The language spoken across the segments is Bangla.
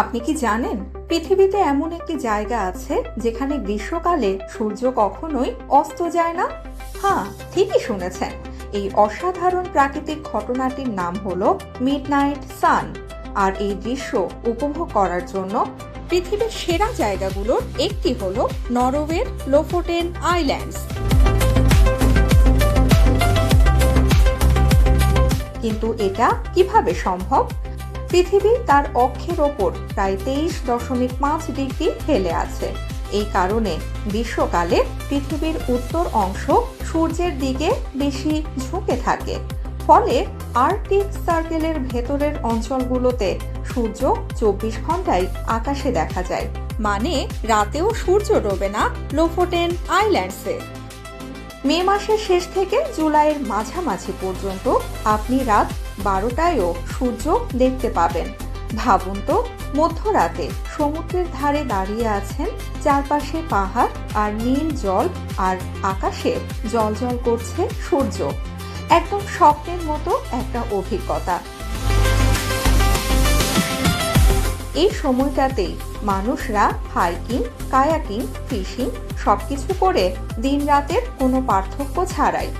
আপনি কি জানেন পৃথিবীতে এমন একটি জায়গা আছে যেখানে গ্রীষ্মকালে সূর্য কখনোই অস্ত যায় না? হ্যাঁ, ঠিকই শুনেছেন। এই অসাধারণ প্রাকৃতিক ঘটনাটির নাম হলো মিডনাইট সান। আর এই দৃশ্য উপভোগ করার জন্য পৃথিবীর সেরা জায়গাগুলোর একটি হলো নরওয়ের লোফোটেন আইল্যান্ডস। কিন্তু এটা কিভাবে সম্ভব? পৃথিবী তার অক্ষের ওপর প্রায় 23.5 ডিগ্রি হেলে আছে। এই কারণে গ্রীষ্মকালে পৃথিবীর উত্তর অংশ সূর্যের দিকে বেশি ঝুঁকে থাকে। ফলে আর্কটিক সার্কেলের ভেতরের অঞ্চলগুলোতে সূর্য 24 ঘন্টায় আকাশে দেখা যায়, মানে রাতেও সূর্য ডোবে না লোফোটেন আইল্যান্ডসে। মে মাসের শেষ থেকে জুলাইয়ের মাঝামাঝি পর্যন্ত আপনি রাত 12টায়ও সূর্য দেখতে পাবেন। ভাবুন তো, মধ্যরাতে সমুদ্রের ধারে দাঁড়িয়ে আছেন, চারপাশে পাহাড় আর নীল জল, আর আকাশে জ্বলজ্বল করছে সূর্য। একদম স্বপ্নের মতো একটা অভিজ্ঞতা। এই সময়টাতেই মানুষরা হাইকিং, কায়াকিং, ফিশিং সবকিছু করে দিন রাতের কোনো পার্থক্য ছাড়াই।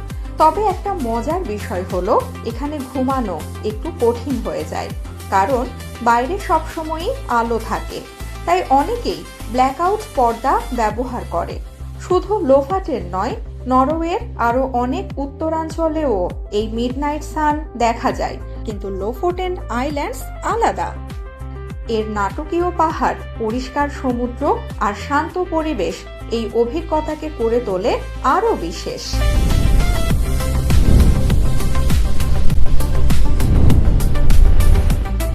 তবে একটা মজার বিষয় হলো এখানে ঘুমানো একটু কঠিন হয়ে যায়, কারণ বাইরে সবসময়ই আলো থাকে। তাই অনেকেই ব্ল্যাকআউট পর্দা ব্যবহার করে। শুধু লোফোটেন নয়, নরওয়ের আরো অনেক উত্তরাঞ্চলেও এই মিডনাইট সান দেখা যায়, কিন্তু লোফোটেন আইল্যান্ডস আলাদা। এর নাটকীয় পাহাড়, পরিষ্কার সমুদ্র আর শান্ত পরিবেশ এই অভিজ্ঞতাকে করে তোলে আরো বিশেষ।